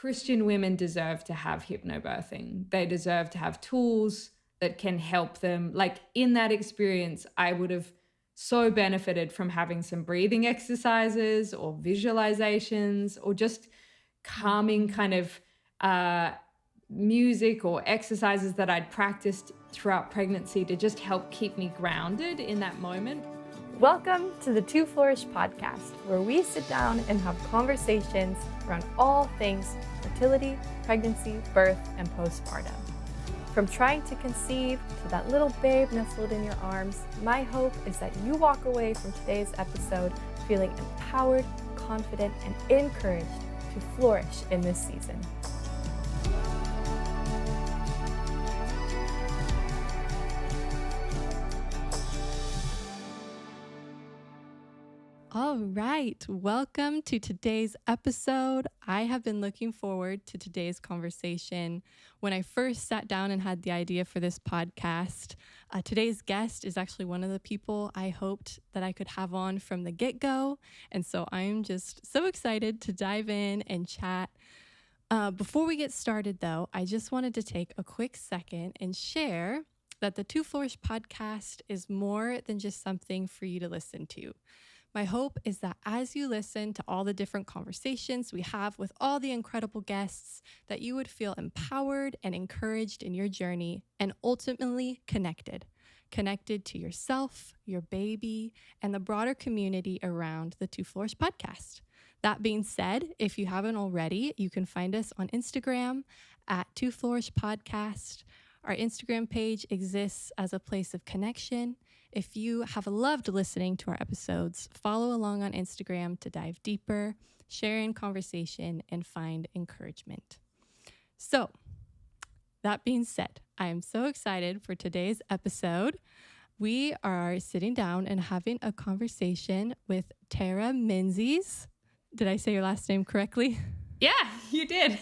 Christian women deserve to have hypnobirthing. They deserve to have tools that can help them. Like in that experience, I would have so benefited from having some breathing exercises or visualizations or just calming kind of music or exercises that I'd practiced throughout pregnancy to just help keep me grounded in that moment. Welcome to the To Flourish podcast, where we sit down and have conversations around all things fertility, pregnancy, birth, and postpartum. From trying to conceive to that little babe nestled in your arms, my hope is that you walk away from today's episode feeling empowered, confident, and encouraged to flourish in this season. All right, welcome to today's episode. I have been looking forward to today's conversation. When I first sat down and had the idea for this podcast, today's guest is actually one of the people I hoped that I could have on from the get-go. And so I'm just so excited to dive in and chat. Before we get started, though, I just wanted to take a quick second and share that the To Flourish podcast is more than just something for you to listen to. My hope is that as you listen to all the different conversations we have with all the incredible guests, that you would feel empowered and encouraged in your journey and ultimately connected to yourself, your baby, and the broader community around the To Flourish podcast. That being said, if you haven't already, you can find us on Instagram at To Flourish Podcast. Our Instagram page exists as a place of connection. If you have loved listening to our episodes, follow along on Instagram to dive deeper, share in conversation, and find encouragement. So, that being said, I am so excited for today's episode. We are sitting down and having a conversation with Tara Menzies. Did I say your last name correctly? Yeah, you did.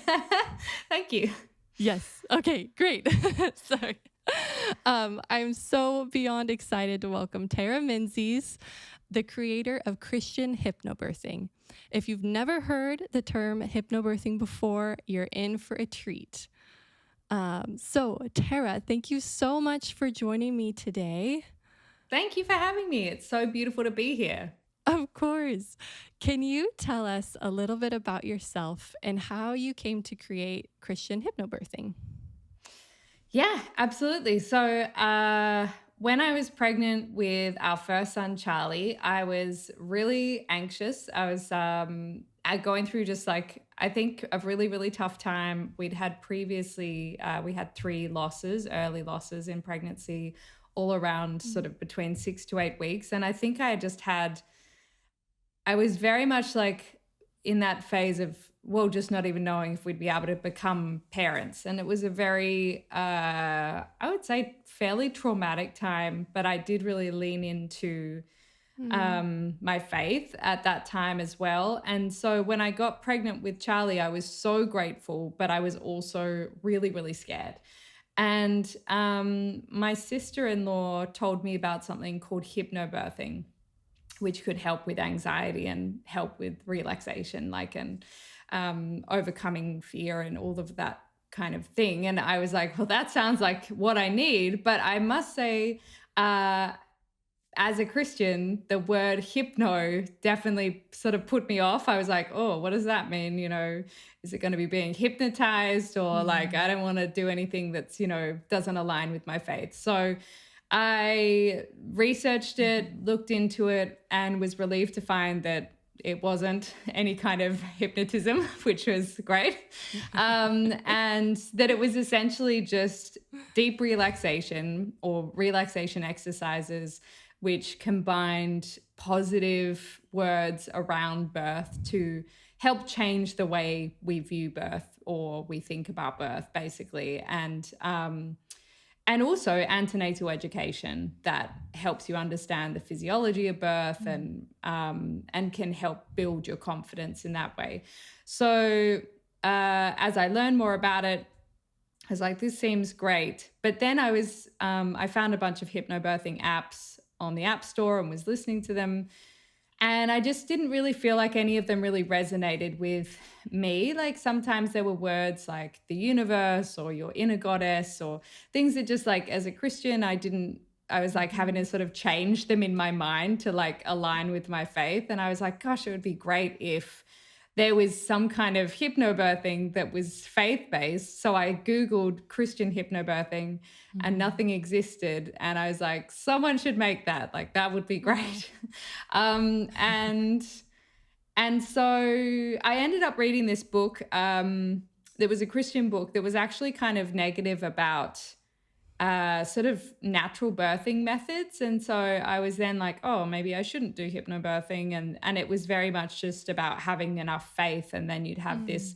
Thank you. Yes. Okay, great. Sorry. I'm so beyond excited to welcome Tara Menzies, the creator of Christian Hypnobirthing. If you've never heard the term hypnobirthing before, you're in for a treat. So Tara, thank you so much for joining me today. Thank you for having me. It's so beautiful to be here. Of course. Can you tell us a little bit about yourself and how you came to create Christian Hypnobirthing? Yeah, absolutely. So when I was pregnant with our first son, Charlie, I was really anxious. I was going through just like, I think, a really, really tough time. We'd had previously, we had 3 losses, early losses in pregnancy, all around sort of between 6 to 8 weeks. And I think I was very much like in that phase of, well, just not even knowing if we'd be able to become parents. And it was a very, I would say, fairly traumatic time, but I did really lean into my faith at that time as well. And so when I got pregnant with Charlie, I was so grateful, but I was also really, really scared. And my sister-in-law told me about something called hypnobirthing, which could help with anxiety and help with relaxation, and overcoming fear and all of that kind of thing. And I was like, well, that sounds like what I need. But I must say, as a Christian, the word hypno definitely sort of put me off. I was like, oh, what does that mean? Is it going to be being hypnotized or I don't want to do anything that's, doesn't align with my faith. So I researched it, looked into it, and was relieved to find that it wasn't any kind of hypnotism, which was great. And that it was essentially just deep relaxation or relaxation exercises, which combined positive words around birth to help change the way we view birth or we think about birth, basically. And also antenatal education that helps you understand the physiology of birth and can help build your confidence in that way. So as I learned more about it, I was like, this seems great. But then I found a bunch of hypnobirthing apps on the App Store and was listening to them. And I just didn't really feel like any of them really resonated with me. Like sometimes there were words like the universe or your inner goddess or things that just like as a Christian, I was like having to sort of change them in my mind to like align with my faith. And I was like, gosh, it would be great if there was some kind of hypnobirthing that was faith-based. So I Googled Christian hypnobirthing and nothing existed. And I was like, someone should make that. Like, that would be great. And so I ended up reading this book. There was a Christian book that was actually kind of negative about sort of natural birthing methods. And so I was then like, oh, maybe I shouldn't do hypnobirthing. And it was very much just about having enough faith, and then you'd have this,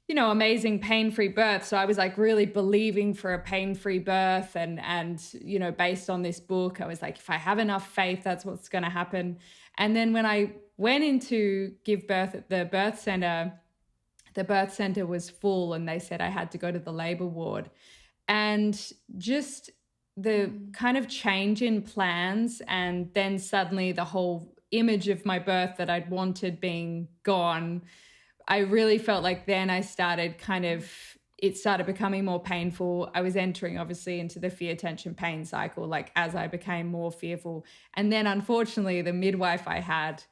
you know, amazing pain-free birth. So I was like really believing for a pain-free birth. And, you know, based on this book, I was like, if I have enough faith, that's what's going to happen. And then when I went in to give birth at the birth center was full, and they said I had to go to the labor ward. And just the kind of change in plans, and then suddenly the whole image of my birth that I'd wanted being gone, I really felt like then it started becoming more painful. I was entering obviously into the fear, tension, pain cycle, like as I became more fearful. And then unfortunately the midwife I had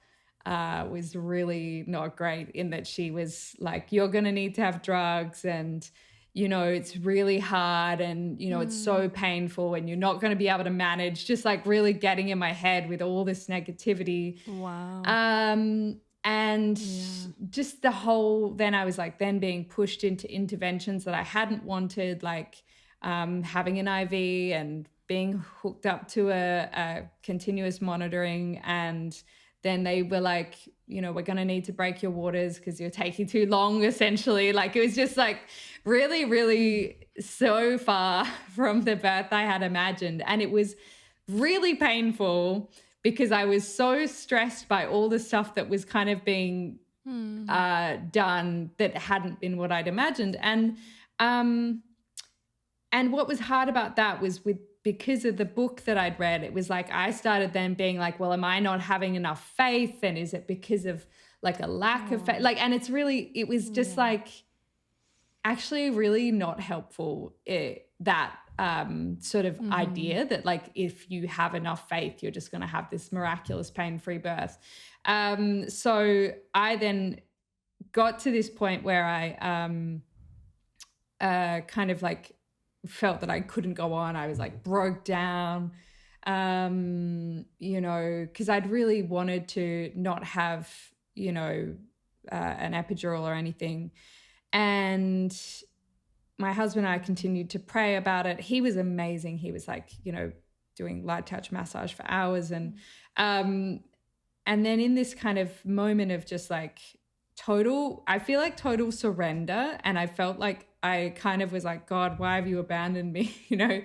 was really not great, in that she was like, you're going to need to have drugs, and you know, it's really hard, and, you know, it's so painful, and you're not going to be able to manage, just like really getting in my head with all this negativity. Wow. Just the whole, then I was like then being pushed into interventions that I hadn't wanted, like having an IV and being hooked up to a continuous monitoring. And then they were like, you know, we're going to need to break your waters because you're taking too long, essentially. Like it was just like really, really so far from the birth I had imagined. And it was really painful because I was so stressed by all the stuff that was kind of being done that hadn't been what I'd imagined. And what was hard about that was because of the book that I'd read, it was like I started then being like, well, am I not having enough faith? And is it because of like a lack of faith? Like, and it was just like actually really not helpful, that sort of idea that like if you have enough faith, you're just going to have this miraculous pain-free birth. So I then got to this point where I kind of like felt that I couldn't go on. I was like broke down, you know, because I'd really wanted to not have, you know, an epidural or anything. And my husband and I continued to pray about it. He was amazing. He was like, you know, doing light touch massage for hours. And then in this kind of moment of just like I feel like total surrender. And I felt like I kind of was like, God, why have you abandoned me? You know?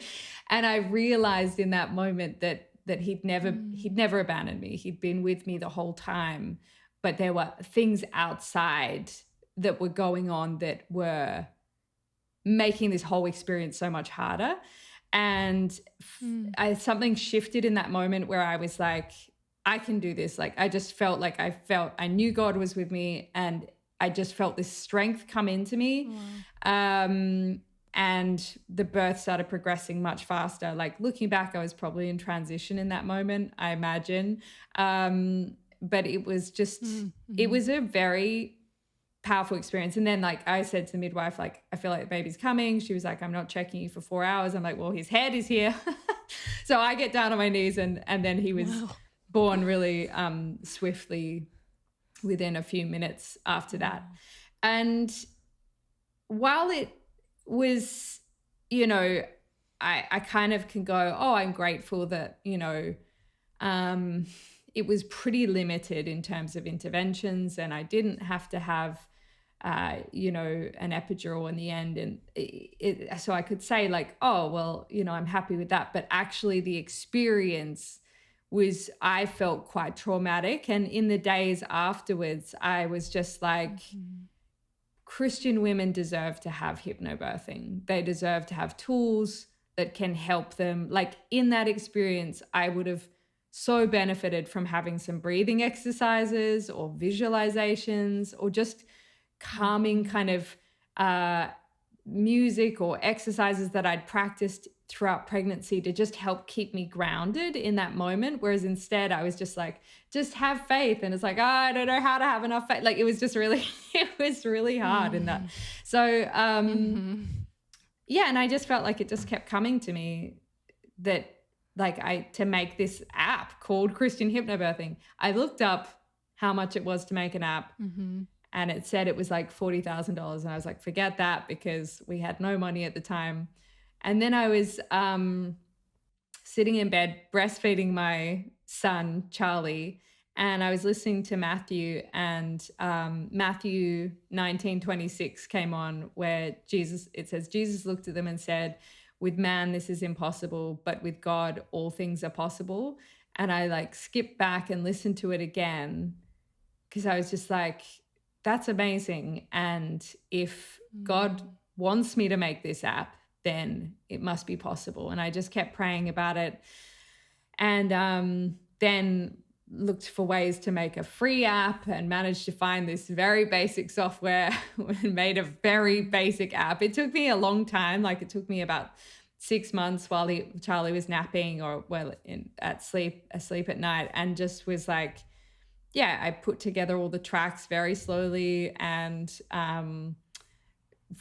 And I realized in that moment that he'd never abandoned me. He'd been with me the whole time, but there were things outside that were going on that were making this whole experience so much harder. And something shifted in that moment where I was like, I can do this. Like, I just felt like I knew God was with me, and I just felt this strength come into me. And the birth started progressing much faster. Like looking back, I was probably in transition in that moment, I imagine. But it was just, it was a very powerful experience. And then like I said to the midwife, like, I feel like the baby's coming. She was like, I'm not checking you for 4 hours. I'm like, well, his head is here. So I get down on my knees, and then he was born really swiftly within a few minutes after that. And while it was, you know, I kind of can go, oh, I'm grateful that, you know, it was pretty limited in terms of interventions, and I didn't have to have, you know, an epidural in the end. And so I could say like, oh, well, you know, I'm happy with that. But actually the experience I felt quite traumatic. And in the days afterwards, I was just like, Christian women deserve to have hypnobirthing. They deserve to have tools that can help them. Like in that experience, I would have so benefited from having some breathing exercises or visualizations or just calming kind of music or exercises that I'd practiced throughout pregnancy to just help keep me grounded in that moment. Whereas instead I was just like, just have faith. And it's like, oh, I don't know how to have enough faith. Like it was just really, it was really hard in that. So, yeah. And I just felt like it just kept coming to me that like to make this app called Christian Hypnobirthing. I looked up how much it was to make an app. And it said it was like $40,000. And I was like, forget that, because we had no money at the time. And then I was sitting in bed breastfeeding my son, Charlie, and I was listening to Matthew, and Matthew 19:26 came on, where it says, Jesus looked at them and said, with man, this is impossible, but with God, all things are possible. And I like skipped back and listened to it again, because I was just like, that's amazing. And if God wants me to make this app, then it must be possible. And I just kept praying about it. And then looked for ways to make a free app and managed to find this very basic software and made a very basic app. It took me a long time. Like it took me about 6 months while Charlie was napping or asleep at night, and just was like, yeah, I put together all the tracks very slowly and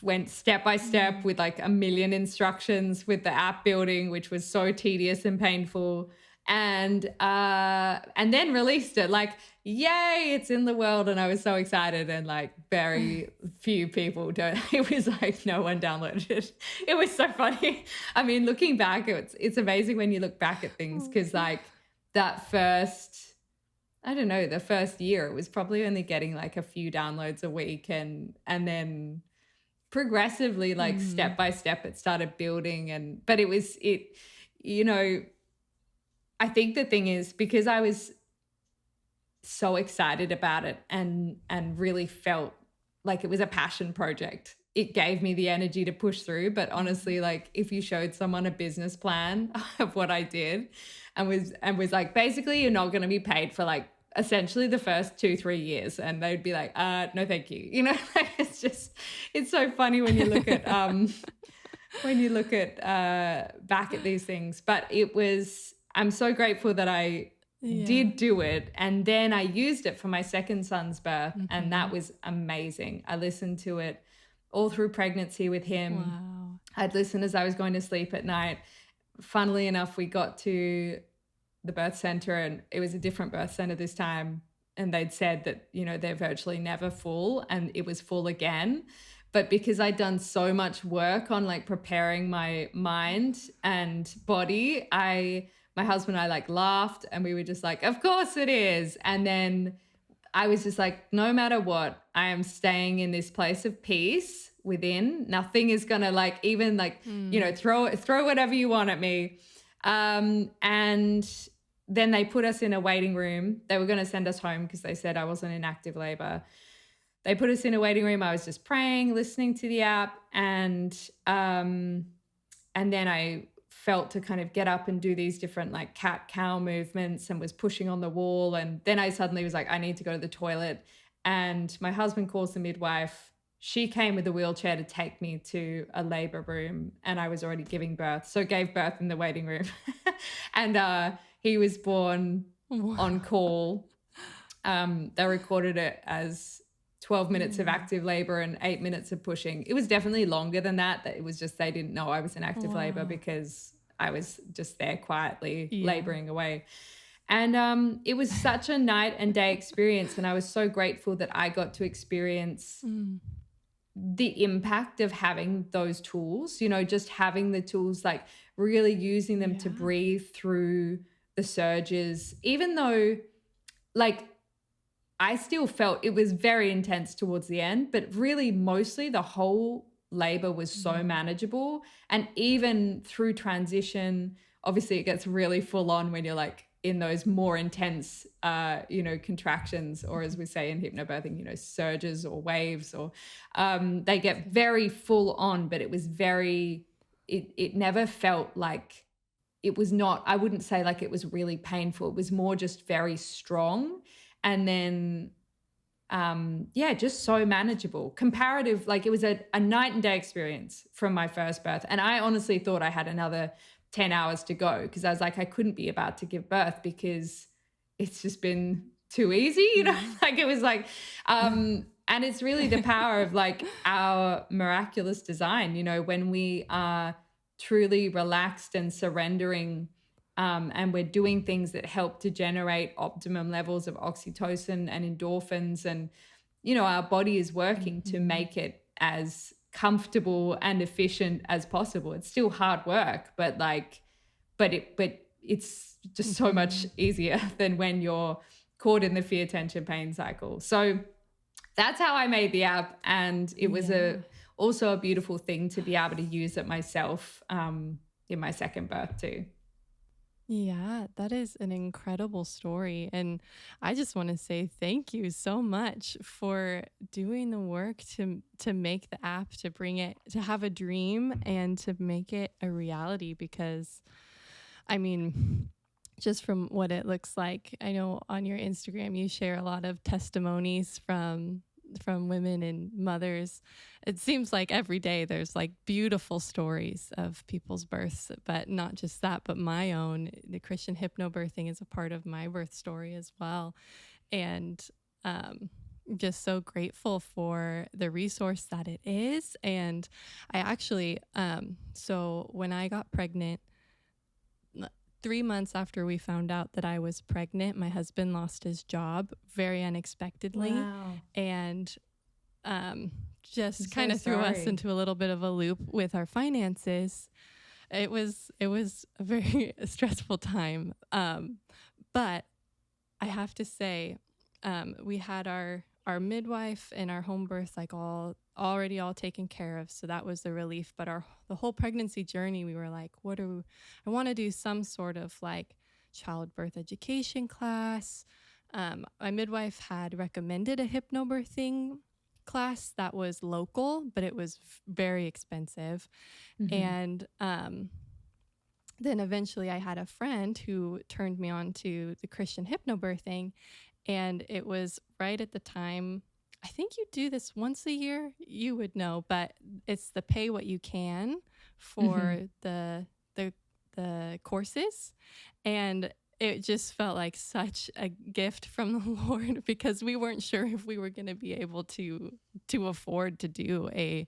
went step by step with like a million instructions with the app building, which was so tedious and painful. And then released it, like, yay, it's in the world. And I was so excited, and like very few people it was like no one downloaded it. It was so funny. I mean, looking back, it's amazing when you look back at things, because like that the first year, it was probably only getting like a few downloads a week, and then progressively, like step by step, it started building. But I think the thing is, because I was so excited about it and really felt like it was a passion project, it gave me the energy to push through. But honestly, like if you showed someone a business plan of what I did and was like, basically you're not going to be paid for like essentially the first 2-3 years, and they'd be like, no, thank you. Like it's so funny when you look at, back at these things. But I'm so grateful that I did do it. And then I used it for my second son's birth. And that was amazing. I listened to it all through pregnancy with him. Wow. I'd listen as I was going to sleep at night. Funnily enough, we got to the birth center, and it was a different birth center this time. And they'd said that, they're virtually never full, and it was full again. But because I'd done so much work on like preparing my mind and body, my husband and I like laughed, and we were just like, of course it is. And then I was just like, no matter what, I am staying in this place of peace within. Nothing is going to like, even like, throw whatever you want at me. And then they put us in a waiting room. They were going to send us home because they said I wasn't in active labor. They put us in a waiting room. I was just praying, listening to the app. And then I felt to kind of get up and do these different like cat-cow movements, and was pushing on the wall. And then I suddenly was like, I need to go to the toilet. And my husband calls the midwife. She came with a wheelchair to take me to a labor room, and I was already giving birth. So gave birth in the waiting room. And he was born on call. They recorded it as 12 minutes of active labor and 8 minutes of pushing. It was definitely longer than that. It was just they didn't know I was in active labor because I was just there quietly laboring away. And it was such a night and day experience. And I was so grateful that I got to experience the impact of having those tools, just having the tools, like really using them to breathe through the surges, even though like I still felt it was very intense towards the end, but really mostly the whole labor was so manageable. And even through transition, obviously it gets really full on when you're like in those more intense, contractions, or as we say in hypnobirthing, surges or waves, or they get very full on, but it was it never felt like it was not, I wouldn't say like it was really painful. It was more just very strong. And then, just so manageable. Comparative, like it was a night and day experience from my first birth. And I honestly thought I had another 10 hours to go, because I was like, I couldn't be about to give birth because it's just been too easy, like it was like, and it's really the power of like our miraculous design, when we are truly relaxed and surrendering, and we're doing things that help to generate optimum levels of oxytocin and endorphins, and our body is working to make it as comfortable and efficient as possible. It's still hard work, but it's just so much easier than when you're caught in the fear, tension, pain cycle. So that's how I made the app, and it was also a beautiful thing to be able to use it myself in my second birth too. Yeah, that is an incredible story. And I just want to say thank you so much for doing the work to make the app, to bring it, to have a dream and to make it a reality. Because, I mean, just from what it looks like, I know on your Instagram you share a lot of testimonies from women and mothers. It seems like every day there's like beautiful stories of people's births, but not just that, but my own. The Christian Hypnobirthing is a part of my birth story as well. And just so grateful for the resource that it is. And I actually, so when I got pregnant, 3 months after we found out that I was pregnant, my husband lost his job very unexpectedly. Wow. And just kind of threw us into a little bit of a loop with our finances. It was a very stressful time. But I have to say, we had our midwife and our home birth like already all taken care of, so that was the relief. But the whole pregnancy journey, we were like, I want to do some sort of like childbirth education class. My midwife had recommended a hypnobirthing class that was local, but it was very expensive. And then eventually I had a friend who turned me on to the Christian Hypnobirthing, and it was right at the time. I think you do this once a year, you would know, but it's the pay what you can for the courses. And it just felt like such a gift from the Lord, because we weren't sure if we were going to be able to afford to do a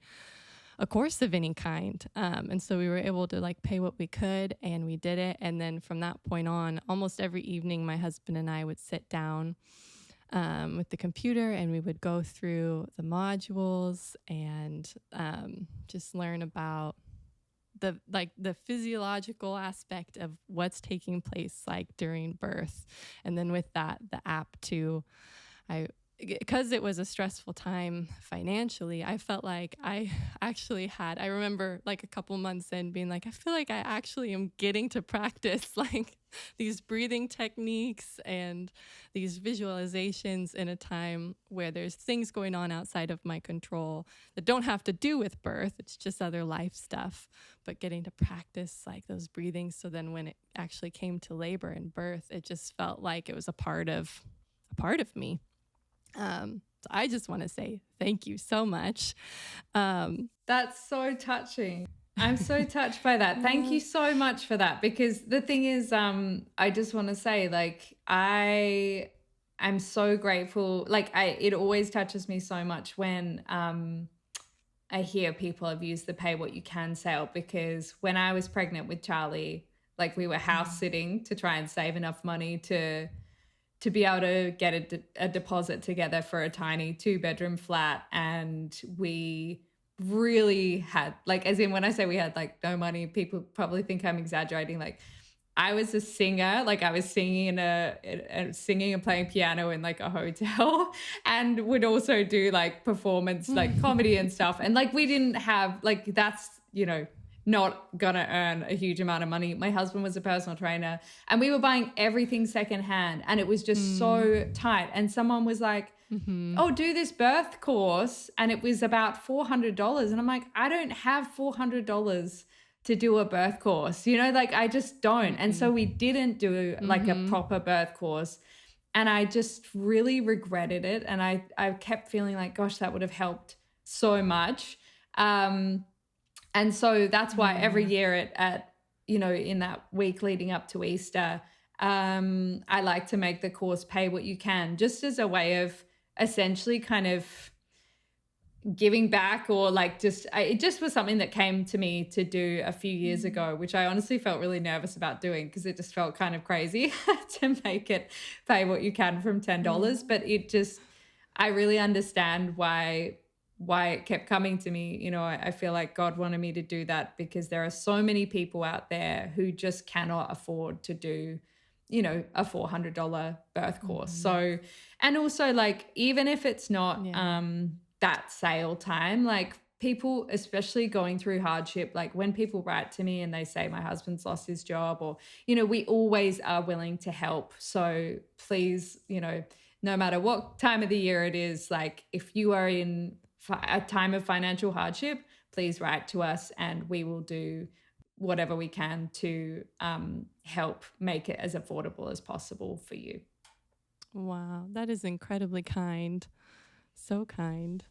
course of any kind. And so we were able to like pay what we could, and we did it. And then from that point on, almost every evening, my husband and I would sit down with the computer, and we would go through the modules and just learn about the physiological aspect of what's taking place like during birth. And then with that, the app too, because it was a stressful time financially, I felt like I remember like a couple months in being like, I feel like I actually am getting to practice like these breathing techniques and these visualizations in a time where there's things going on outside of my control that don't have to do with birth. It's just other life stuff, but getting to practice like those breathings. So then when it actually came to labor and birth, it just felt like it was a part of me. So I just want to say thank you so much. That's so touching. I'm so touched by that. Thank you so much for that. Because the thing is, I just want to say, like, I am so grateful. Like, it always touches me so much when I hear people have used the pay what you can sale. Because when I was pregnant with Charlie, like, we were house sitting to try and save enough money to be able to get a deposit together for a tiny 2-bedroom flat. And we really had, like, as in when I say we had like no money, people probably think I'm exaggerating. Like, I was a singer, like I was singing singing and playing piano in like a hotel, and would also do like performance, like comedy and stuff. And like, we didn't have like, that's, not gonna earn a huge amount of money. My husband was a personal trainer, and we were buying everything secondhand, and it was just so tight. And someone was like, oh, do this birth course. And it was about $400. And I'm like, I don't have $400 to do a birth course, like I just don't. And so we didn't do like a proper birth course. And I just really regretted it. And I kept feeling like, gosh, that would have helped so much. And so that's why every year at in that week leading up to Easter, I like to make the course pay what you can, just as a way of essentially kind of giving back, or like it just was something that came to me to do a few years ago, which I honestly felt really nervous about doing because it just felt kind of crazy to make it pay what you can from $10. But I really understand why it kept coming to me. I feel like God wanted me to do that because there are so many people out there who just cannot afford to do a $400 birth course. So, and also like, even if it's not that sale time, like people, especially going through hardship, like when people write to me and they say my husband's lost his job, or we always are willing to help. So please, no matter what time of the year it is, like if you are in a time of financial hardship, please write to us and we will do whatever we can to help make it as affordable as possible for you. Wow, that is incredibly kind. So kind.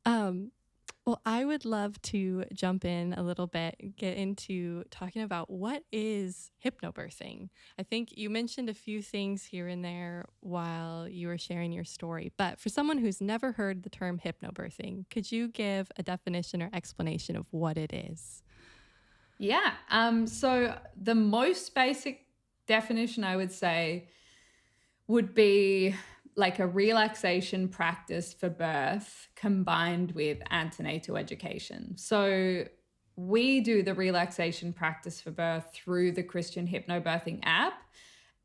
Well, I would love to jump in a little bit, get into talking about what is hypnobirthing. I think you mentioned a few things here and there while you were sharing your story, but for someone who's never heard the term hypnobirthing, could you give a definition or explanation of what it is? Yeah. So the most basic definition I would say would be like a relaxation practice for birth combined with antenatal education. So we do the relaxation practice for birth through the Christian Hypnobirthing app,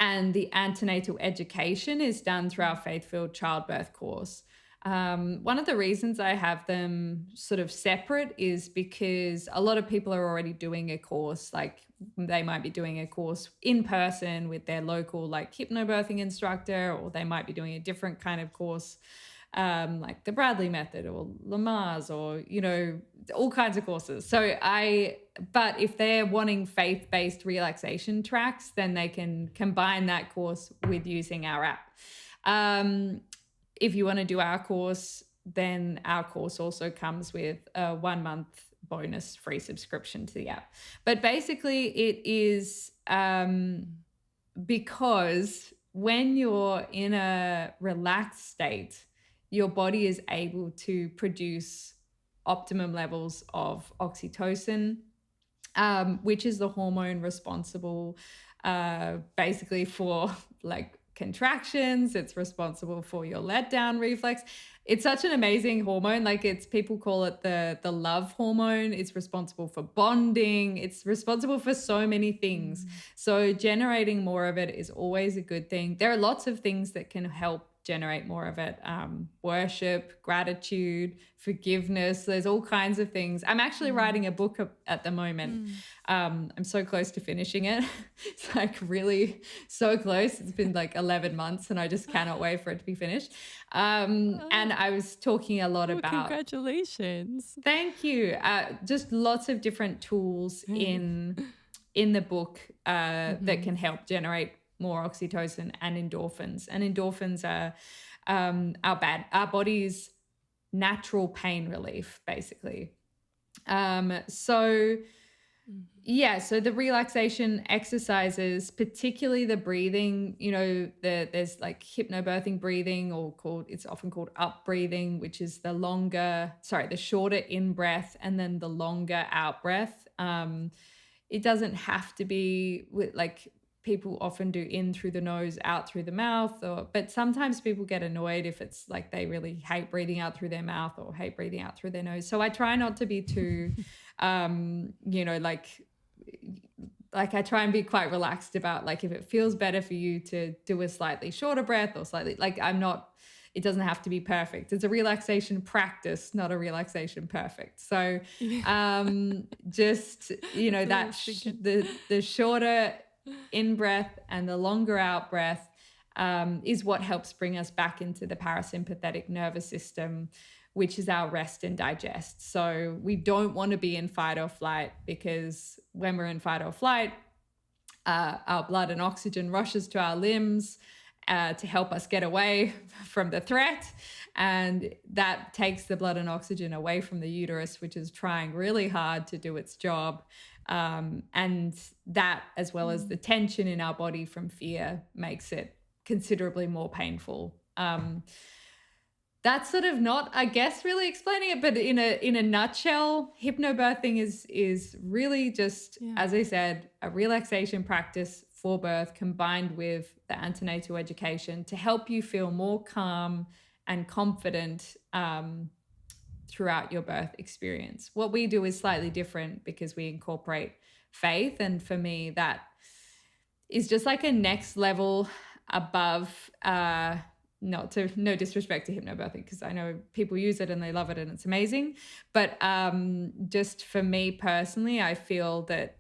and the antenatal education is done through our Faith-Filled Childbirth Course. One of the reasons I have them sort of separate is because a lot of people are already doing a course, like they might be doing a course in person with their local like hypnobirthing instructor, or they might be doing a different kind of course, like the Bradley method or Lamar's, or, all kinds of courses. But if they're wanting faith-based relaxation tracks, then they can combine that course with using our app. If you want to do our course, then our course also comes with a 1 month bonus free subscription to the app. But basically it is because when you're in a relaxed state, your body is able to produce optimum levels of oxytocin, which is the hormone responsible basically for like contractions. It's responsible for your letdown reflex. It's such an amazing hormone. Like people call it the love hormone. It's responsible for bonding. It's responsible for so many things. So generating more of it is always a good thing. There are lots of things that can help generate more of it. Worship, gratitude, forgiveness. There's all kinds of things. I'm actually writing a book at the moment. I'm so close to finishing it. It's like really so close. It's been like 11 months and I just cannot wait for it to be finished. And I was talking a lot about... Congratulations. Thank you. Just lots of different tools in the book that can help generate more oxytocin and endorphins. And endorphins are our body's natural pain relief, basically. So the relaxation exercises, particularly the breathing, there's like hypnobirthing breathing, it's often called up breathing, which is the shorter in breath and then the longer out breath. It doesn't have to be like... People often do in through the nose, out through the mouth, but sometimes people get annoyed if it's like they really hate breathing out through their mouth or hate breathing out through their nose. So I try not to be too, like I try and be quite relaxed about like if it feels better for you to do a slightly shorter breath or slightly like it doesn't have to be perfect. It's a relaxation practice, not a relaxation perfect. So just, the shorter in breath and the longer out breath is what helps bring us back into the parasympathetic nervous system, which is our rest and digest. So we don't want to be in fight or flight, because when we're in fight or flight, our blood and oxygen rushes to our limbs to help us get away from the threat. And that takes the blood and oxygen away from the uterus, which is trying really hard to do its job. And that, as well as the tension in our body from fear, makes it considerably more painful. That's sort of not, I guess, really explaining it, but in a nutshell, hypnobirthing is really just, as I said, a relaxation practice for birth combined with the antenatal education to help you feel more calm and confident throughout your birth experience. What we do is slightly different because we incorporate faith, and for me, that is just like a next level above. No disrespect to hypnobirthing, because I know people use it and they love it and it's amazing. But just for me personally, I feel that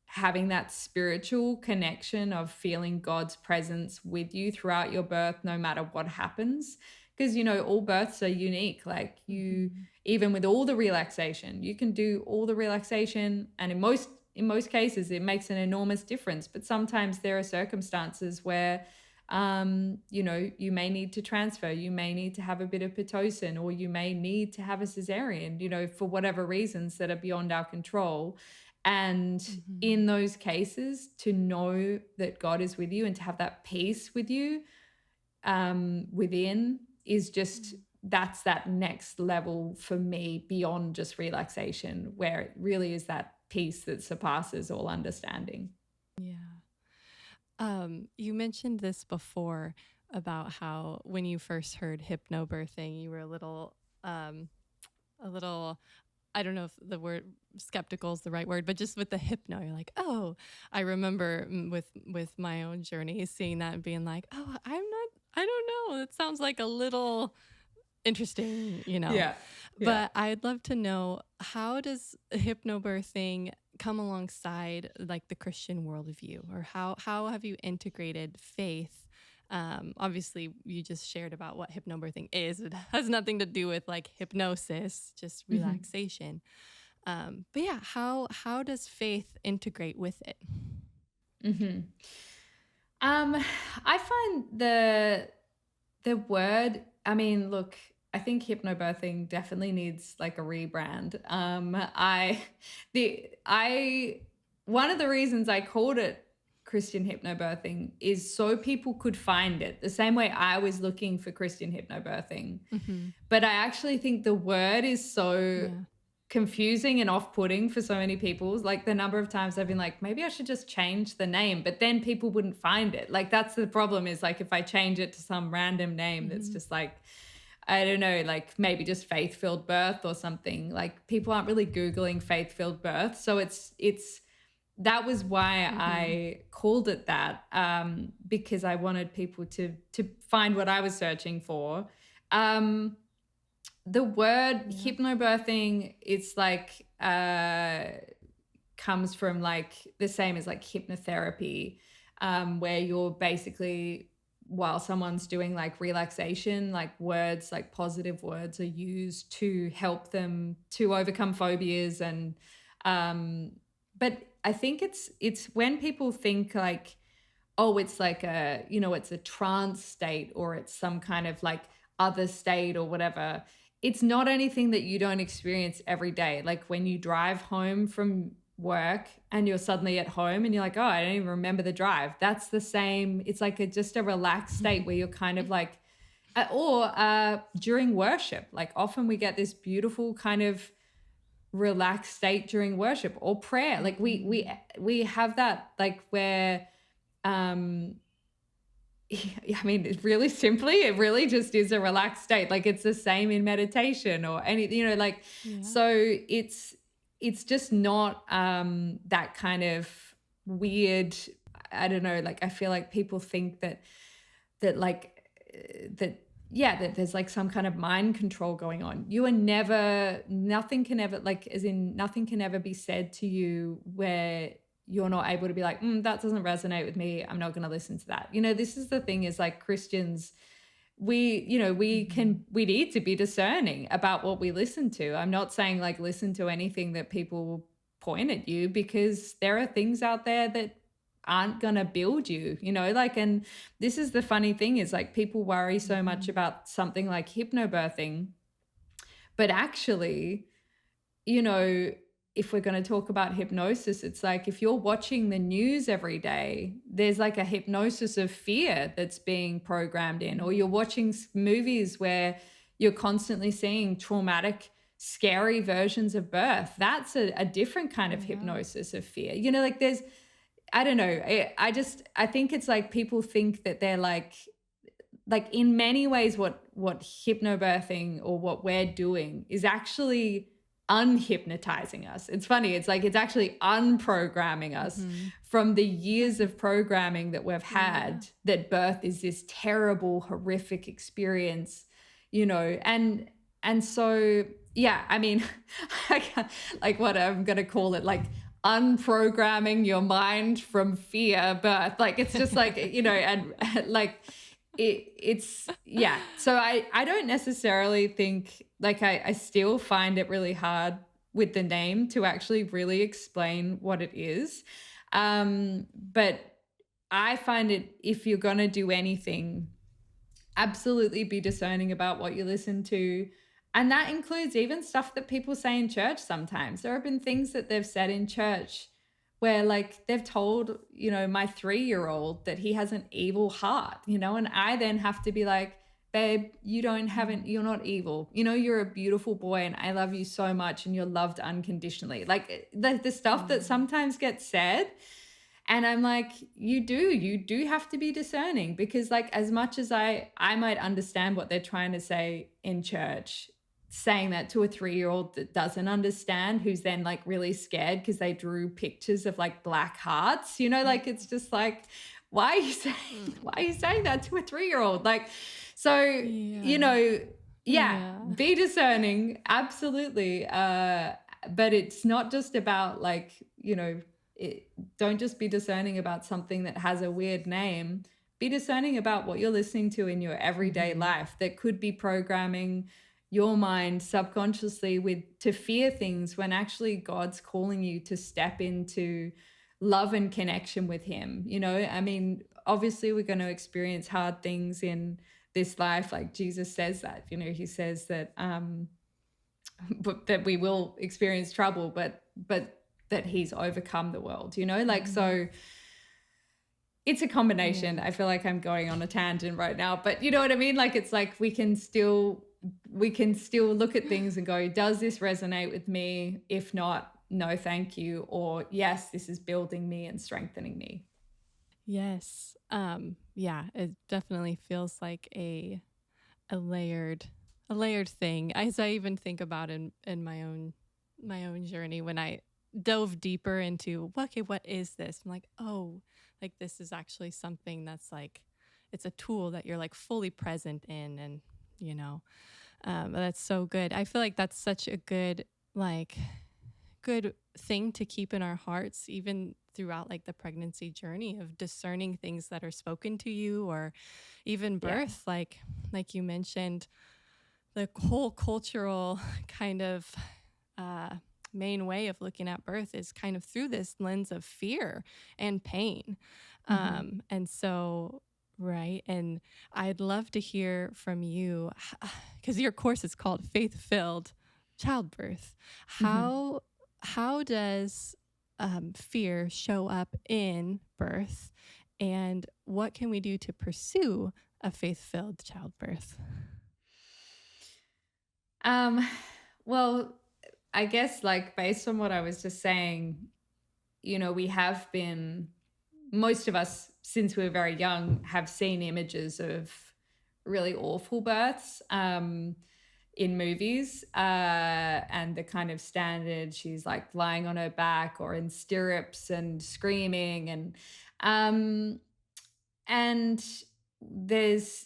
having that spiritual connection of feeling God's presence with you throughout your birth, no matter what happens, because, all births are unique. Like even with all the relaxation, you can do all the relaxation. And in most cases, it makes an enormous difference. But sometimes there are circumstances where you may need to transfer, you may need to have a bit of Pitocin, or you may need to have a cesarean, for whatever reasons that are beyond our control. And in those cases, to know that God is with you and to have that peace with you within is just, that's that next level for me beyond just relaxation, where it really is that peace that surpasses all understanding. Yeah. You mentioned this before about how when you first heard hypnobirthing, you were a little, I don't know if the word skeptical is the right word, but just with the hypno, you're like, oh, I remember with my own journey, seeing that and being like, oh, I don't know. It sounds like a little interesting, Yeah. But I'd love to know, how does hypnobirthing come alongside like the Christian worldview, or how have you integrated faith? Obviously you just shared about what hypnobirthing is. It has nothing to do with like hypnosis, just relaxation. But yeah, how does faith integrate with it? I find the word, look, I think hypnobirthing definitely needs like a rebrand. One of the reasons I called it Christian Hypnobirthing is so people could find it the same way I was looking for Christian Hypnobirthing. But I actually think the word is so confusing and off-putting for so many people. Like the number of times I've been like, maybe I should just change the name, but then people wouldn't find it. Like that's the problem, is like if I change it to some random name that's just like, I don't know, like maybe just Faith-Filled Birth or something, like people aren't really Googling Faith-Filled Birth. So that was why I called it that, because I wanted people to find what I was searching for. The word hypnobirthing, it's like, comes from like the same as like hypnotherapy, where you're basically, while someone's doing like relaxation, like words, like positive words are used to help them to overcome phobias. And but I think it's when people think like, oh, it's like it's a trance state, or it's some kind of like other state or whatever. It's not anything that you don't experience every day. Like when you drive home from work and you're suddenly at home and you're like, oh, I don't even remember the drive. That's the same. It's like just a relaxed state where you're kind of like, or during worship, like often we get this beautiful kind of relaxed state during worship or prayer. Like we have that, like where, really simply, it really just is a relaxed state. Like it's the same in meditation or any, so it's just not that kind of weird, I don't know, like I feel like people think that there's like some kind of mind control going on. Nothing can ever be said to you where you're not able to be like, that doesn't resonate with me, I'm not going to listen to that. This is the thing, is like Christians, we need to be discerning about what we listen to. I'm not saying like listen to anything that people point at you, because there are things out there that aren't going to build you, like, and this is the funny thing is like people worry so much about something like hypnobirthing, but actually, if we're going to talk about hypnosis, it's like if you're watching the news every day, there's like a hypnosis of fear that's being programmed in, or you're watching movies where you're constantly seeing traumatic, scary versions of birth. That's a different kind of hypnosis of fear. Like there's, I don't know. I think it's like people think that they're like in many ways what hypnobirthing or what we're doing is actually unhypnotizing us. It's funny. It's like it's actually unprogramming us from the years of programming that we've had, that birth is this terrible, horrific experience, and so, yeah, I mean, like what I'm going to call it, like unprogramming your mind from fear birth. Like, it's just like, and like, it's yeah. So I don't necessarily think, like, I still find it really hard with the name to actually really explain what it is. But I find it, if you're going to do anything, absolutely be discerning about what you listen to. And that includes even stuff that people say in church sometimes. There have been things that they've said in church where like they've told, my 3-year-old that he has an evil heart, and I then have to be like, babe, you're not evil. You're a beautiful boy and I love you so much and you're loved unconditionally. Like the stuff that sometimes gets said. And I'm like, you do have to be discerning, because like as much as I might understand what they're trying to say in church, saying that to a 3-year-old that doesn't understand, who's then like really scared because they drew pictures of like black hearts, like it's just like, why are you saying that to a 3-year-old? Like, so, be discerning. Absolutely. But it's not just about like, don't just be discerning about something that has a weird name. Be discerning about what you're listening to in your everyday life that could be programming your mind subconsciously to fear things, when actually God's calling you to step into love and connection with him. I mean, obviously we're going to experience hard things in this life. Like Jesus says that, he says that, but that we will experience trouble, but that he's overcome the world, like, so it's a combination. I feel like I'm going on a tangent right now, but you know what I mean? Like, it's like, we can still look at things and go, does this resonate with me? If not, no, thank you. Or yes, this is building me and strengthening me. Yes. It definitely feels like a layered thing. As I even think about in my own journey, when I dove deeper into, okay, what is this? I'm like, oh, like this is actually something that's like, it's a tool that you're like fully present in, and that's so good. I feel like that's such a good thing to keep in our hearts, even throughout like the pregnancy journey, of discerning things that are spoken to you, or even birth. Like you mentioned, the whole cultural kind of main way of looking at birth is kind of through this lens of fear and pain. And so, right. And I'd love to hear from you, because your course is called Faith-Filled Childbirth. How does fear show up in birth, and what can we do to pursue a faith-filled childbirth? Well, I guess like based on what I was just saying, we have been, most of us since we were very young have seen images of really awful births in movies, and the kind of standard, she's like lying on her back or in stirrups and screaming, and there's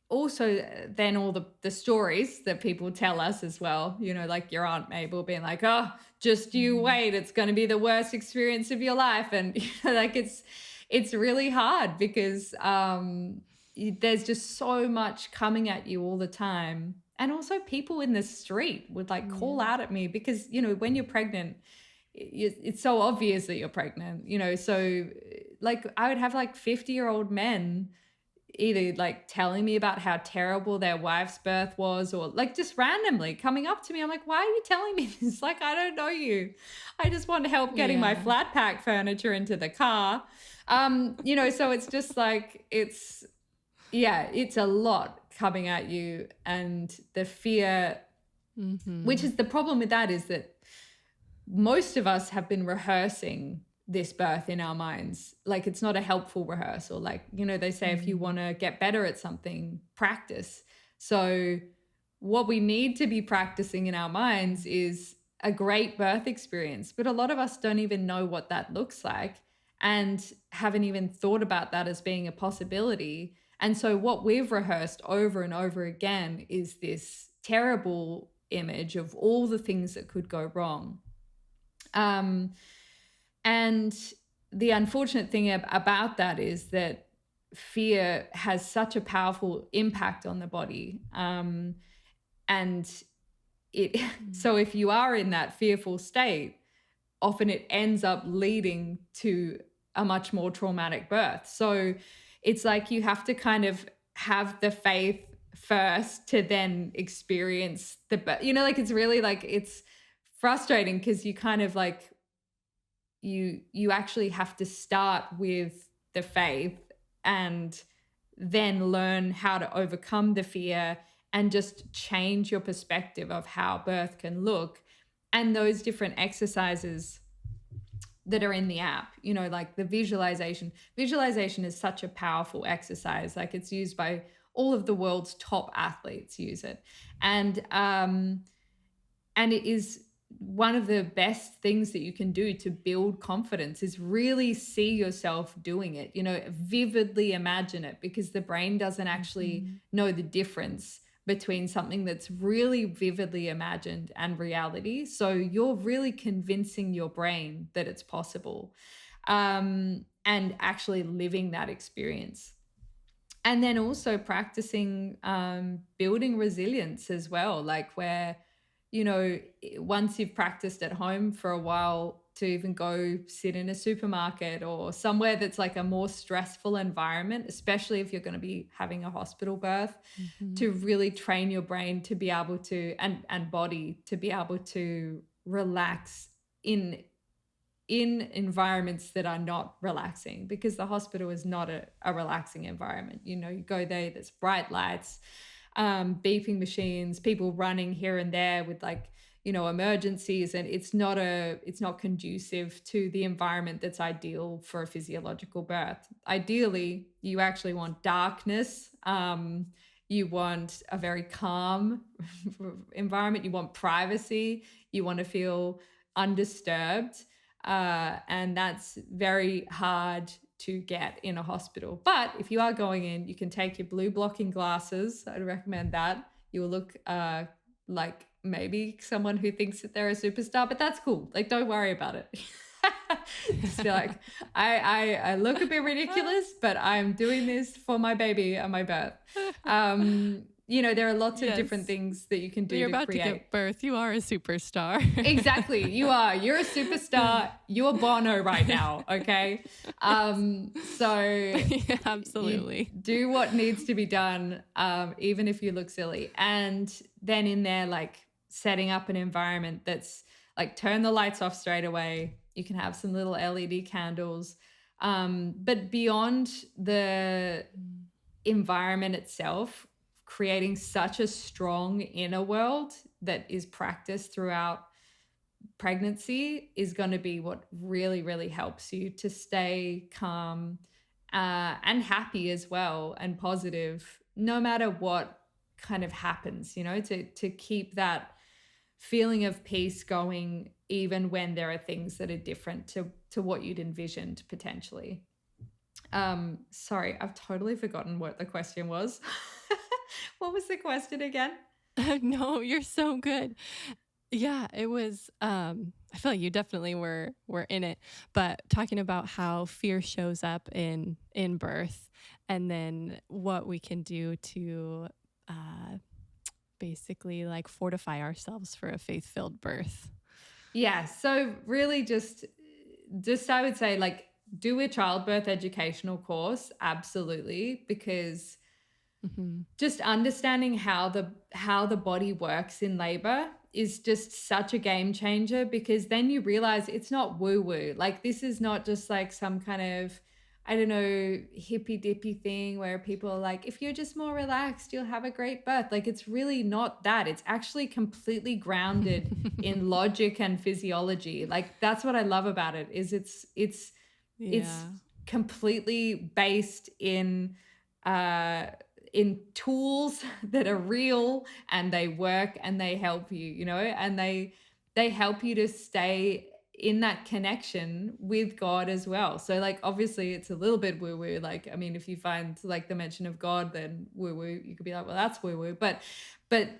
also then all the stories that people tell us as well, like your Aunt Mabel being like, oh, just you wait, it's going to be the worst experience of your life. And like, it's really hard because there's just so much coming at you all the time. And also people in the street would like call out at me because, you know, when you're pregnant, it's so obvious that you're pregnant, you know? So like I would have like 50-year-old men either like telling me about how terrible their wife's birth was, or like just randomly coming up to me. I'm like, why are you telling me this? Like, I don't know you. I just want help getting my flat pack furniture into the car. You know, so it's just like, it's a lot coming at you. And the fear, which is the problem with that, is that most of us have been rehearsing this birth in our minds. Like, it's not a helpful rehearsal. Like, you know, they say if you want to get better at something, practice. So what we need to be practicing in our minds is a great birth experience. But a lot of us don't even know what that looks like and haven't even thought about that as being a possibility. And so what we've rehearsed over and over again is this terrible image of all the things that could go wrong. And the unfortunate thing about that is that fear has such a powerful impact on the body. And so if you are in that fearful state, often it ends up leading to a much more traumatic birth. So it's like you have to kind of have the faith first to then experience the birth. You know, like it's really like, it's frustrating because you kind of like, you actually have to start with the faith and then learn how to overcome the fear and just change your perspective of how birth can look. And those different exercises that are in the app, you know, like the visualization is such a powerful exercise. Like it's used by all of the world's top athletes use it. And it is one of the best things that you can do to build confidence is really see yourself doing it, you know, vividly imagine it, because the brain doesn't actually know the difference between something that's really vividly imagined and reality. So you're really convincing your brain that it's possible, and actually living that experience. And then also practicing building resilience as well, like where, you know, once you've practiced at home for a while, to even go sit in a supermarket or somewhere that's like a more stressful environment, especially if you're going to be having a hospital birth, to really train your brain to be able to, and body to be able to relax in environments that are not relaxing, because the hospital is not a relaxing environment. You know, you go there's bright lights, beeping machines, people running here and there with like, you know, emergencies, and it's not conducive to the environment that's ideal for a physiological birth. Ideally, you actually want darkness. You want a very calm environment. You want privacy. You want to feel undisturbed. And that's very hard to get in a hospital. But if you are going in, you can take your blue blocking glasses. I'd recommend that. You will look like maybe someone who thinks that they're a superstar, but that's cool. Like, don't worry about it. Just be like, I look a bit ridiculous, but I'm doing this for my baby and my birth. You know, there are lots of different things that you can do. You're to about create. to give birth. You are a superstar. Exactly. You're a superstar. You're Bono right now. Okay. So yeah, absolutely. Do what needs to be done, even if you look silly. And then in there, like setting up an environment that's like, turn the lights off straight away. You can have some little LED candles. But beyond the environment itself, creating such a strong inner world that is practiced throughout pregnancy is going to be what really, really helps you to stay calm and happy as well, and positive, no matter what kind of happens, you know, to keep that feeling of peace going, even when there are things that are different to what you'd envisioned potentially. Sorry, I've totally forgotten what the question was. What was the question again? No, you're so good. Yeah, it was I feel like you definitely were in it, but talking about how fear shows up in birth and then what we can do to uh basically like fortify ourselves for a faith-filled birth. Yeah. So really just I would say like do a childbirth educational course. Absolutely. Because Mhm. just understanding how the body works in labor is just such a game changer, because then you realize it's not woo woo. Like this is not just like some kind of, I don't know, hippy dippy thing where people are like, if you're just more relaxed, you'll have a great birth. Like it's really not that. It's actually completely grounded in logic and physiology. Like that's what I love about it, is it's Yeah. completely based uh in tools that are real, and they work and they help you, you know, and they help you to stay in that connection with God as well. So like obviously it's a little bit woo woo. Like I mean, if you find like the mention of God, then woo woo, you could be like, well, that's woo woo, but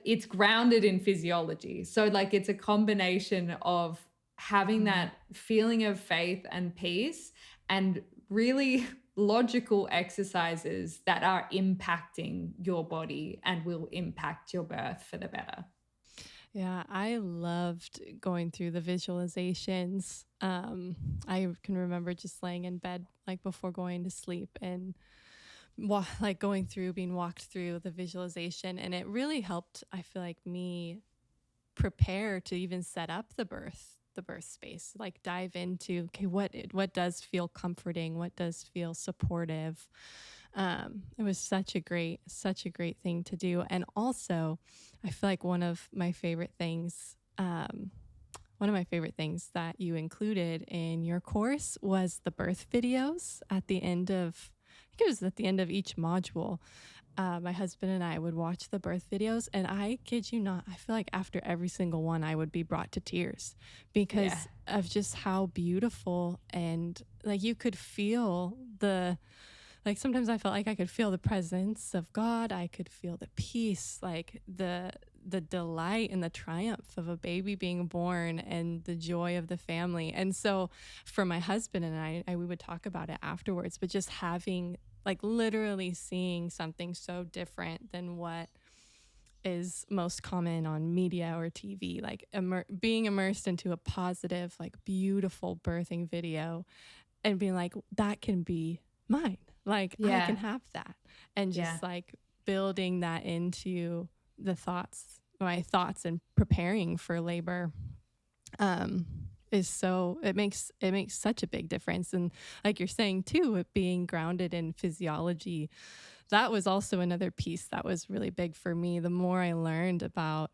it's grounded in physiology. So like it's a combination of having that feeling of faith and peace, and really logical exercises that are impacting your body and will impact your birth for the better. Yeah, I loved going through the visualizations. I can remember just laying in bed like before going to sleep and like going through, being walked through the visualization, and it really helped. I feel like me prepare to even set up the birth space, like dive into, okay, what does feel comforting, what does feel supportive. It was such a great thing to do. And also I feel like one of my favorite things that you included in your course was the birth videos at the end of, I think it was at the end of each module. My husband and I would watch the birth videos, and I kid you not, I feel like after every single one, I would be brought to tears because Yeah. of just how beautiful, and like you could feel like sometimes I felt like I could feel the presence of God. I could feel the peace, like the delight and the triumph of a baby being born and the joy of the family. And so for my husband and I we would talk about it afterwards, but just having like literally seeing something so different than what is most common on media or TV, like being immersed into a positive, like beautiful birthing video and being like, that can be mine. Like I Yeah. can have that. And Yeah. just like building that into my thoughts and preparing for labor is so, it makes such a big difference. And like you're saying too, it being grounded in physiology, that was also another piece that was really big for me. The more I learned about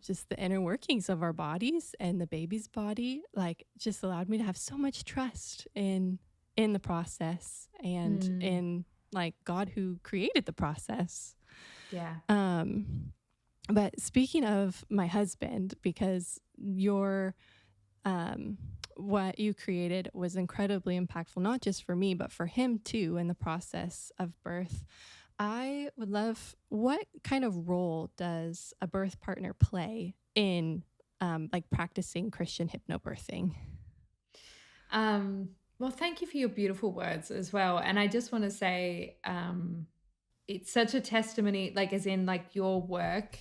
just the inner workings of our bodies and the baby's body, like just allowed me to have so much trust in the process and in like God who created the process. Yeah. But speaking of my husband, because what you created was incredibly impactful, not just for me, but for him too, in the process of birth. I would love, what kind of role does a birth partner play in like practicing Christian hypnobirthing? Well, thank you for your beautiful words as well. And I just want to say, it's such a testimony, like as in like your work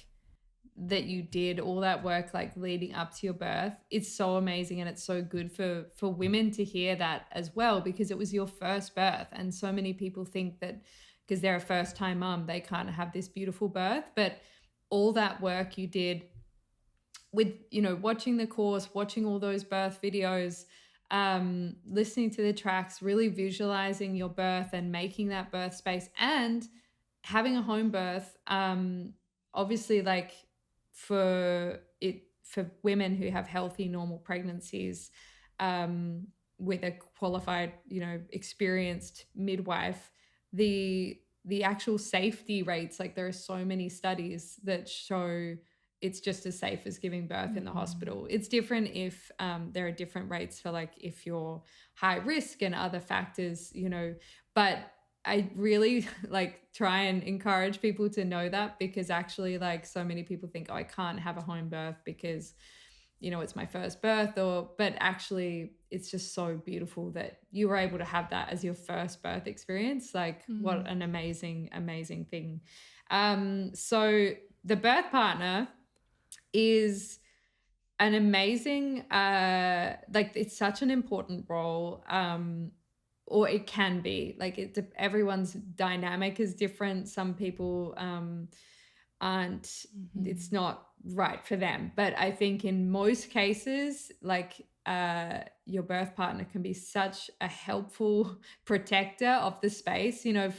that you did, all that work like leading up to your birth. It's so amazing, and it's so good for women to hear that as well, because it was your first birth, and so many people think that because they're a first time mom, they can't have this beautiful birth. But all that work you did with, you know, watching the course, watching all those birth videos, listening to the tracks, really visualizing your birth and making that birth space, and having a home birth, obviously like for women who have healthy normal pregnancies, with a qualified, you know, experienced midwife, the actual safety rates, like there are so many studies that show it's just as safe as giving birth in the hospital. It's different if there are different rates for like if you're high risk and other factors, you know, but I really like try and encourage people to know that, because actually like so many people think, oh, I can't have a home birth because, you know, it's my first birth, but actually it's just so beautiful that you were able to have that as your first birth experience. Like what an amazing, amazing thing. So the birth partner is an amazing, like it's such an important role. Or it can be like everyone's dynamic is different. Some people aren't, it's not right for them. But I think in most cases, like your birth partner can be such a helpful protector of the space, you know,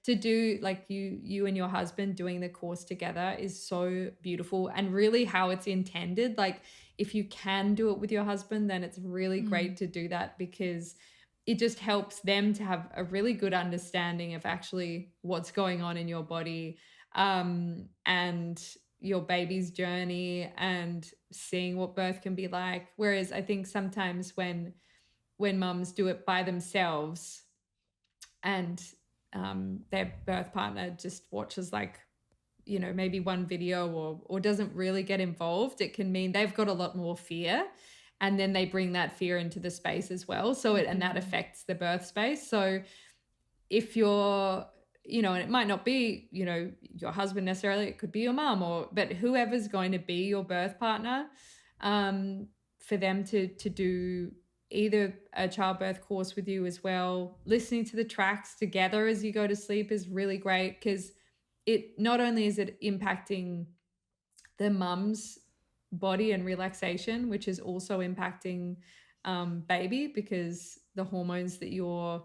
to do like you and your husband doing the course together is so beautiful, and really how it's intended. Like if you can do it with your husband, then it's really great to do that, because it just helps them to have a really good understanding of actually what's going on in your body, and your baby's journey, and seeing what birth can be like. Whereas I think sometimes when mums do it by themselves and their birth partner just watches like, you know, maybe one video or doesn't really get involved, it can mean they've got a lot more fear, and then they bring that fear into the space as well. So and that affects the birth space. So if you're, you know, and it might not be, you know, your husband necessarily, it could be your mom, but whoever's going to be your birth partner, for them to do either a childbirth course with you as well. Listening to the tracks together as you go to sleep is really great, because it not only is it impacting the mum's body and relaxation, which is also impacting baby, because the hormones that you're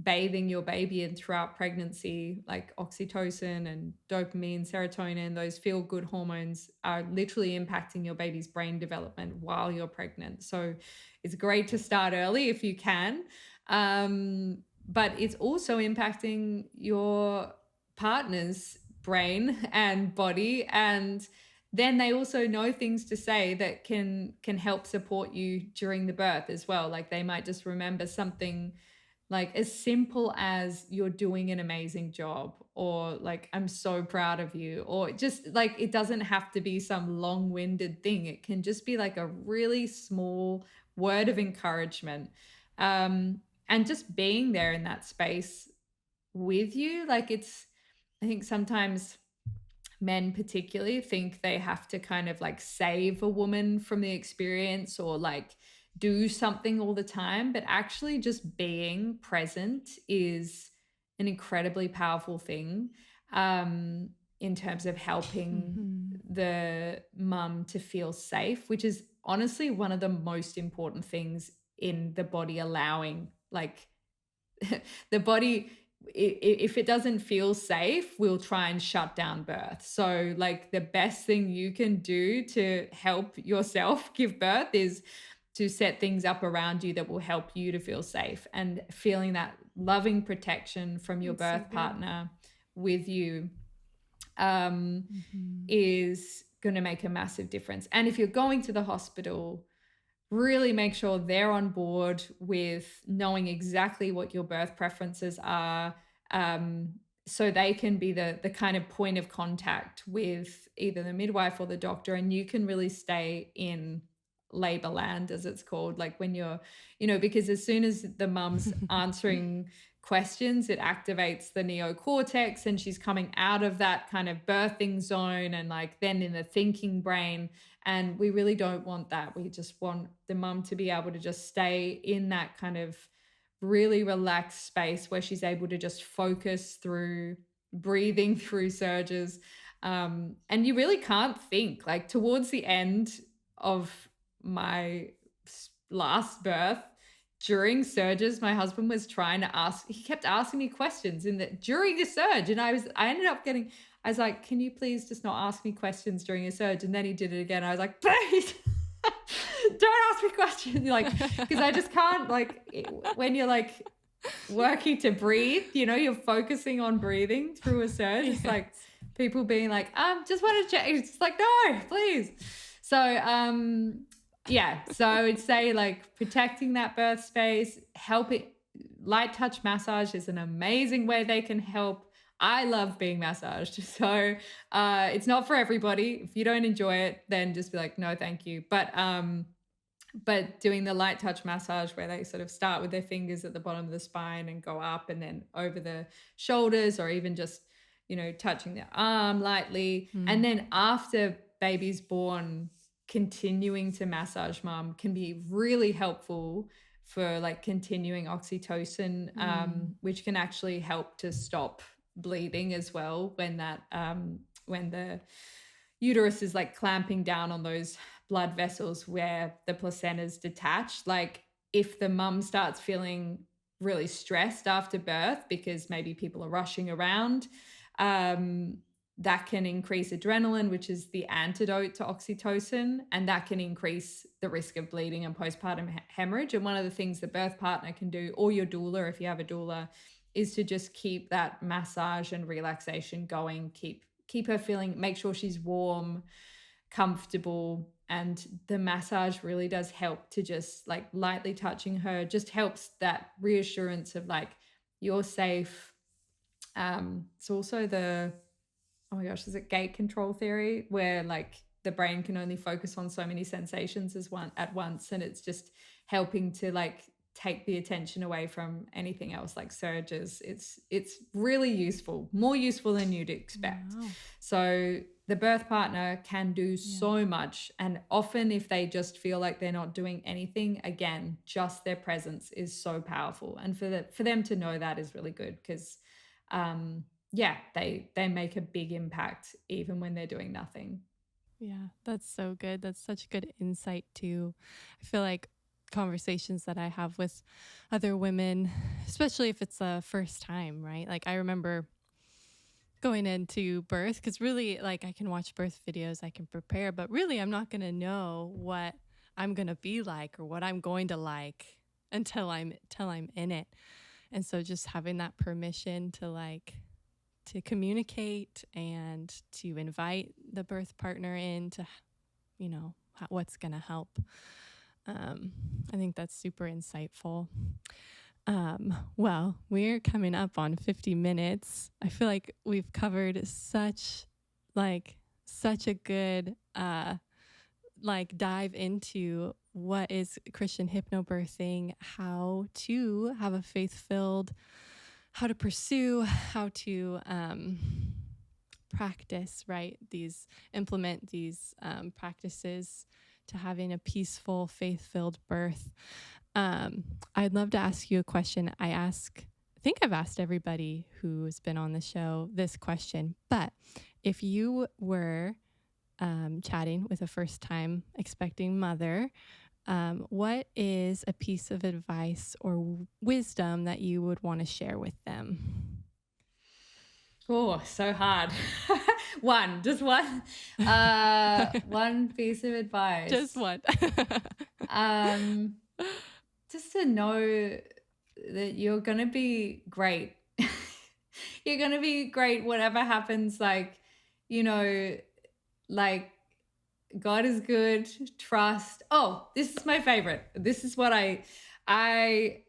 bathing your baby in throughout pregnancy, like oxytocin and dopamine, serotonin, those feel good hormones are literally impacting your baby's brain development while you're pregnant. So it's great to start early if you can, but it's also impacting your partner's brain and body, and then they also know things to say that can help support you during the birth as well. Like they might just remember something like as simple as you're doing an amazing job, or like I'm so proud of you, or just like it doesn't have to be some long-winded thing. It can just be like a really small word of encouragement, and just being there in that space with you. Like I think sometimes men particularly think they have to kind of like save a woman from the experience, or like do something all the time, but actually just being present is an incredibly powerful thing, in terms of helping the mum to feel safe, which is honestly one of the most important things in the body allowing. Like the body, if it doesn't feel safe, we'll try and shut down birth. So like the best thing you can do to help yourself give birth is to set things up around you that will help you to feel safe, and feeling that loving protection from your birth partner with you is going to make a massive difference. And if you're going to the hospital, really make sure they're on board with knowing exactly what your birth preferences are, so they can be the kind of point of contact with either the midwife or the doctor, and you can really stay in labor land, as it's called, like when you're, you know, because as soon as the mum's answering questions, it activates the neocortex, and she's coming out of that kind of birthing zone and like then in the thinking brain. And we really don't want that. We just want the mum to be able to just stay in that kind of really relaxed space where she's able to just focus through breathing through surges. And you really can't think. Like towards the end of my last birth, during surges, my husband was trying to he kept asking me questions during the surge. And I ended up I was like, can you please just not ask me questions during a surge? And then he did it again. I was like, please don't ask me questions. Like, because I just can't, like, when you're like working to breathe, you know, you're focusing on breathing through a surge. It's like people being like, just want to check. It's like, no, please. So, yeah. So I would say like protecting that birth space, light touch massage is an amazing way they can help. I love being massaged. So it's not for everybody. If you don't enjoy it, then just be like, no, thank you. But doing the light touch massage where they sort of start with their fingers at the bottom of the spine and go up and then over the shoulders, or even just, touching their arm lightly. And then after baby's born, continuing to massage mom can be really helpful for like continuing oxytocin, which can actually help to stop bleeding as well when the uterus is like clamping down on those blood vessels where the placenta is detached. Like if the mum starts feeling really stressed after birth because maybe people are rushing around, that can increase adrenaline, which is the antidote to oxytocin, and that can increase the risk of bleeding and postpartum hemorrhage. And one of the things the birth partner can do, or your doula if you have a doula, is to just keep that massage and relaxation going, keep her feeling, make sure she's warm, comfortable. And the massage really does help to just like lightly touching her, just helps that reassurance of like, you're safe. It's also oh my gosh, is it gate control theory, where like the brain can only focus on so many sensations at once. And it's just helping to like take the attention away from anything else like surges. It's really useful, more useful than you'd expect. Wow. So the birth partner can do so much. And often if they just feel like they're not doing anything, again, just their presence is so powerful. And for them to know that is really good, because they make a big impact even when they're doing nothing. Yeah, that's so good. That's such good insight too. I feel like conversations that I have with other women, especially if it's a first time, right? Like I remember going into birth, because really like I can watch birth videos, I can prepare, but really I'm not going to know what I'm going to be like or what I'm going to like until I'm in it. And so just having that permission to communicate and to invite the birth partner in to, what's going to help. I think that's super insightful. Well, we're coming up on 50 minutes. I feel like we've covered such a good, dive into what is Christian hypnobirthing, how to have a faith-filled, how to pursue, how to practice, right? Implement these practices to having a peaceful, faith-filled birth. I'd love to ask you a question. I think I've asked everybody who's been on the show this question, but if you were chatting with a first-time expecting mother, what is a piece of advice or wisdom that you would want to share with them? Oh, so hard. Just one. One piece of advice. Just one. Just to know that you're going to be great. You're going to be great whatever happens. Like God is good, trust. Oh, this is my favorite. This is what I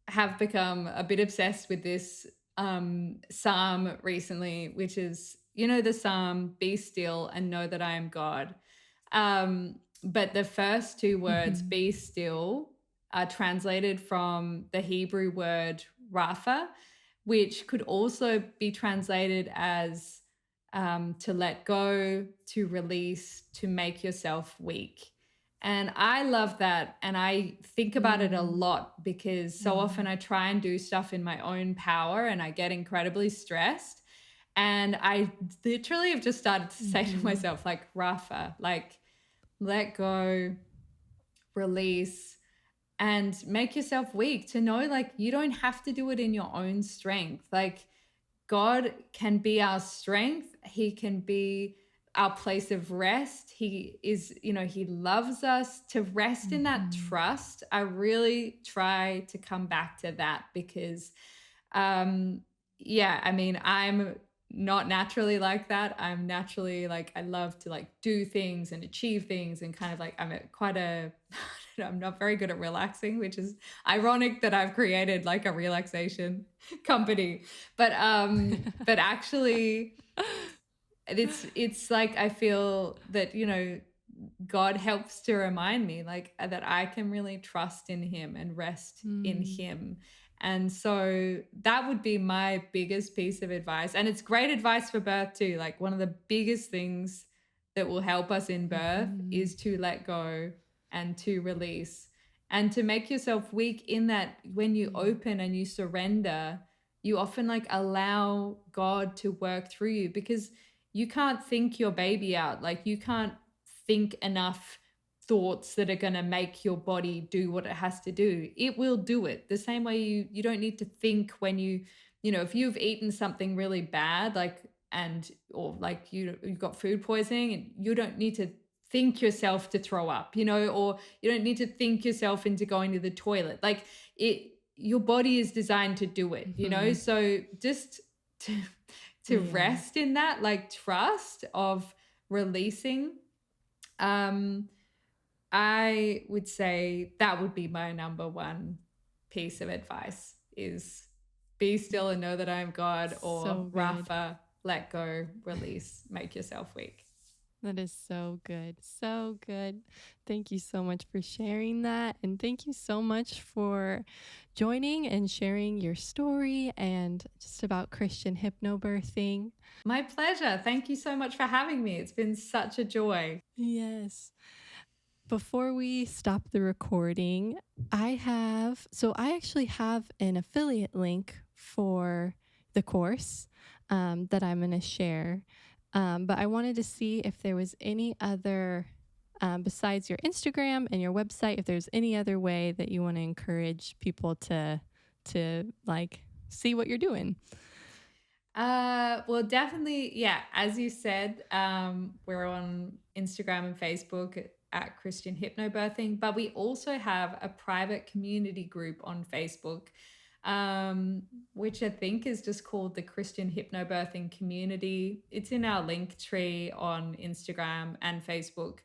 have become a bit obsessed with this psalm recently, which is, the psalm, be still and know that I am God. But the first two words, be still, are translated from the Hebrew word rapha, which could also be translated as to let go, to release, to make yourself weak. And I love that. And I think about it a lot because so often I try and do stuff in my own power and I get incredibly stressed. And I literally have just started to say to myself, like, Rafa, like, let go, release, and make yourself weak, to know, like, you don't have to do it in your own strength. Like, God can be our strength. He can be our place of rest. He is, he loves us. To rest in that trust, I really try to come back to that because, I'm not naturally like that. I'm naturally like, I love to like do things and achieve things and kind of like, I'm quite a I'm not very good at relaxing, which is ironic that I've created like a relaxation company. But actually it's like I feel that, God helps to remind me like that I can really trust in him and rest in him. And so that would be my biggest piece of advice. And it's great advice for birth too. Like one of the biggest things that will help us in birth is to let go and to release and to make yourself weak in that when you open and you surrender, you often like allow God to work through you, because you can't think your baby out. Like you can't think enough thoughts that are going to make your body do what it has to do. It will do it the same way you don't need to think when if you've eaten something really bad, or you've got food poisoning, and you don't need to think yourself to throw up, or you don't need to think yourself into going to the toilet. Like your body is designed to do it, so just to rest in that, like trust of releasing. I would say that would be my number one piece of advice is be still and know that I am God, or So good. Rafa, let go, release, make yourself weak. That is so good. So good. Thank you so much for sharing that. And thank you so much for joining and sharing your story and just about Christian hypnobirthing. My pleasure. Thank you so much for having me. It's been such a joy. Yes. Before we stop the recording, I actually have an affiliate link for the course that I'm going to share. But I wanted to see if there was any other, besides your Instagram and your website, if there's any other way that you want to encourage people to like see what you're doing. Well, definitely, yeah. As you said, we're on Instagram and Facebook at Christian Hypnobirthing, but we also have a private community group on Facebook, which I think is just called the Christian Hypnobirthing Community. It's in our link tree on Instagram and Facebook.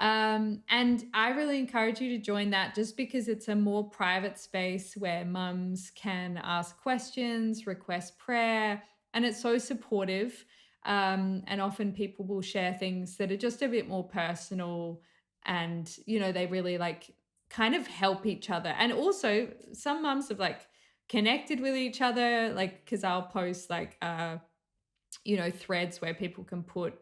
And I really encourage you to join that, just because it's a more private space where mums can ask questions, request prayer, and it's so supportive. And often people will share things that are just a bit more personal, and, they really like kind of help each other. And also some mums have like connected with each other, like, cause I'll post like, threads where people can put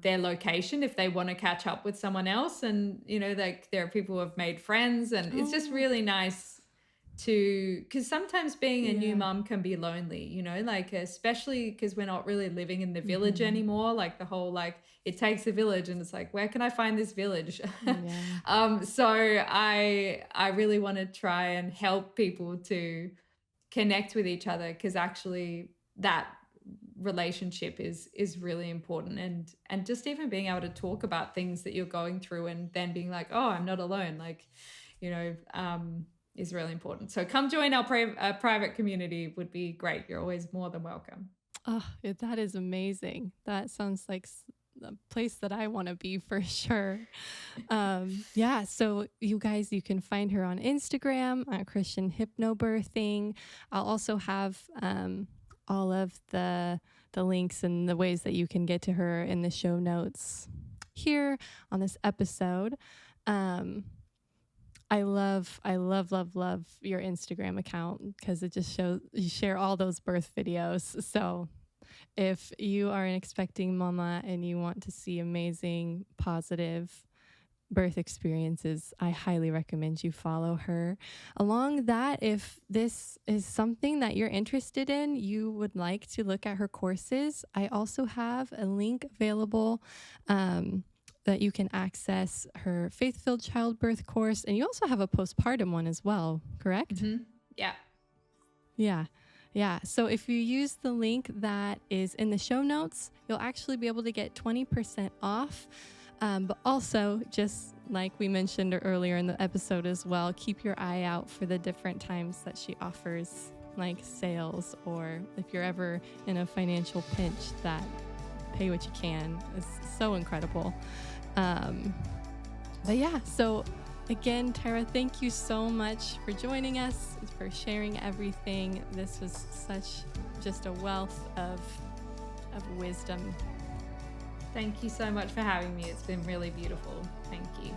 their location if they want to catch up with someone else. And, like there are people who have made friends, and it's just really nice because sometimes being a new mom can be lonely, like especially because we're not really living in the village anymore. Like the whole, like it takes a village, and it's like, where can I find this village? So I really want to try and help people to connect with each other, because actually that relationship is really important, and just even being able to talk about things that you're going through and then being like, oh, I'm not alone, like, is really important. So come join our private community would be great. You're always more than welcome. Oh, that is amazing. That sounds like a place that I want to be for sure. So you guys, you can find her on Instagram at Christian Hypnobirthing. I'll also have all of the links and the ways that you can get to her in the show notes here on this episode. I love your Instagram account, because it just shows you share all those birth videos. So if you are an expecting mama and you want to see amazing, positive birth experiences, I highly recommend you follow her. Along that, if this is something that you're interested in, you would like to look at her courses, I also have a link available that you can access her Faith-Filled Childbirth Course. And you also have a postpartum one as well, correct? Mm-hmm. Yeah. Yeah. So if you use the link that is in the show notes, you'll actually be able to get 20% off. But also, just like we mentioned earlier in the episode as well, keep your eye out for the different times that she offers like sales, or if you're ever in a financial pinch, that pay what you can is so incredible. But yeah, so Again, Tara, thank you so much for joining us, for sharing everything. This was such just a wealth of wisdom. Thank you so much for having me. It's been really beautiful. Thank you.